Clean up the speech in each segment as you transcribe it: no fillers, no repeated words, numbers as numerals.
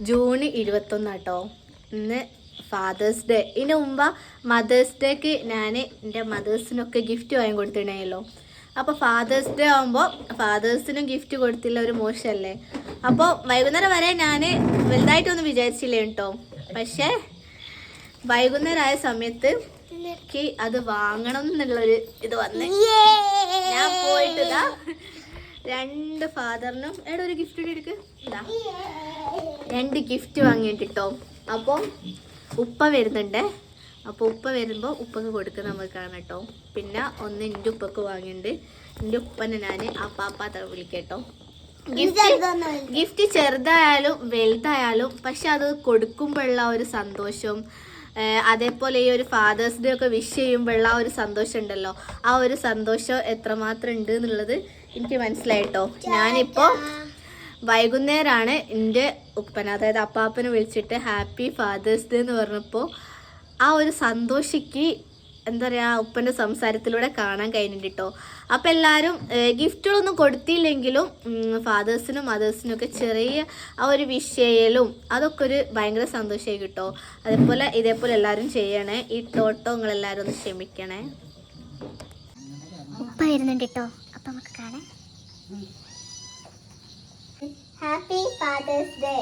June 21 കേട്ടോ. ഇന്ന് fathers day. ഇതിന് മുമ്പ് മദേഴ്സ് ഡേക്ക് ഞാൻ എൻ്റെ മദേഴ്സിനൊക്കെ ഗിഫ്റ്റ് വാങ്ങി കൊടുത്തിട്ടുണ്ടായല്ലോ. അപ്പോൾ ഫാദേഴ്സ് ഡേ ആകുമ്പോൾ ഫാദേഴ്സിനും ഗിഫ്റ്റ് കൊടുത്തില്ല, ഒരു മോശമല്ലേ. അപ്പോൾ വൈകുന്നേരം വരെ ഞാൻ വലുതായിട്ടൊന്നും വിചാരിച്ചില്ല കേട്ടോ. പക്ഷേ വൈകുന്നേരം ആയ സമയത്ത് എനിക്ക് അത് വാങ്ങണം എന്നുള്ളൊരു ഇത് വന്ന് ഞാൻ പോയിട്ട് ഇതാ 2 ഫാദറിനും ഒരു ഗിഫ്റ്റ് എടുക്ക് ഇതാ 2 ഗിഫ്റ്റ് വാങ്ങിയിട്ടോ. അപ്പോൾ ഉപ്പ വരുന്നുണ്ട്. അപ്പോൾ ഉപ്പ വരുമ്പോൾ ഉപ്പക്ക് കൊടുക്കുക നമുക്ക് കാണാം കേട്ടോ. പിന്നെ ഒന്ന് എൻ്റെ ഉപ്പക്ക് വാങ്ങിയിട്ടുണ്ട്. എൻ്റെ ഉപ്പനെ ഞാൻ അപ്പാപ്പ വിളിക്കട്ടോ. ഗിഫ്റ്റ് ചെറുതായാലും വലുതായാലും പക്ഷെ അത് കൊടുക്കുമ്പോഴുള്ള ഒരു സന്തോഷം, അതേപോലെ ഈ ഒരു ഫാദേഴ്സ് ഡേ ഒക്കെ വിഷ് ചെയ്യുമ്പോഴുള്ള ഒരു സന്തോഷം ഉണ്ടല്ലോ, ആ ഒരു സന്തോഷം എത്രമാത്രം ഉണ്ട് എന്നുള്ളത് എനിക്ക് മനസ്സിലായിട്ടോ. ഞാനിപ്പോൾ വൈകുന്നേരമാണ് എൻ്റെ ഉപ്പന, അതായത് അപ്പാപ്പനെ വിളിച്ചിട്ട് ഹാപ്പി ഫാദേഴ്സ് ഡേ എന്ന് പറഞ്ഞപ്പോൾ ആ ഒരു സന്തോഷിക്ക് എന്താ പറയുക ഉപ്പൻ്റെ സംസാരത്തിലൂടെ കാണാൻ കഴിഞ്ഞിട്ട് കേട്ടോ. അപ്പോൾ എല്ലാവരും ഗിഫ്റ്റുകളൊന്നും കൊടുത്തില്ലെങ്കിലും ഫാദേഴ്സിനും മദേഴ്സിനും ഒക്കെ ചെറിയ ആ ഒരു വിഷ് ചെയ്യലും അതൊക്കെ ഒരു ഭയങ്കര സന്തോഷമായി കിട്ടോ. അതേപോലെ ഇതേപോലെ എല്ലാവരും ചെയ്യണേ. ഈ ടോട്ടോ നിങ്ങളെല്ലാവരും ഒന്ന് ക്ഷമിക്കണേ. ഉപ്പ വരുന്നുണ്ട് കേട്ടോ. അപ്പം നമുക്ക് കാണാം. Happy father's day.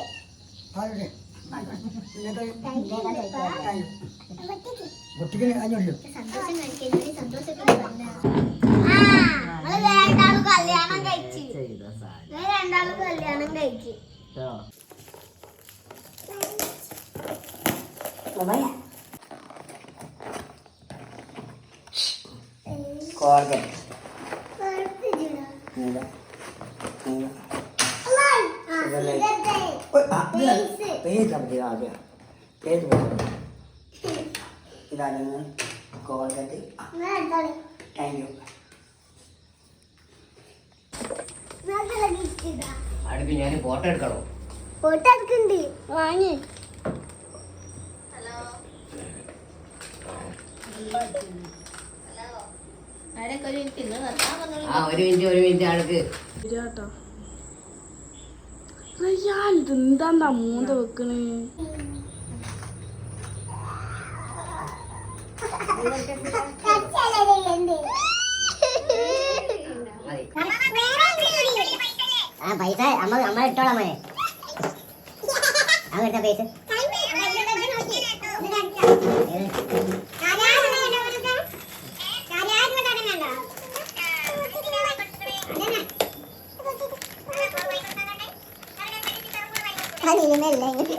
കല്യാണം കഴിച്ചു. ഇതാണ് കോൾഗേറ്റ്. Thank you. അടുത്ത് ഞാൻ ഫോട്ടോ എടുക്കണോ? ഫോട്ടോ എടുക്കണ്ട് വാങ്ങി. ഒരു മിനിറ്റ് അടുക്ക്. ഇതെന്താ മൂന്ത വെക്കണേ? പൈസ അമ്മ ഇട്ടോളാം. അങ്ങനത്തെ പൈസ കളിയിലല്ലേ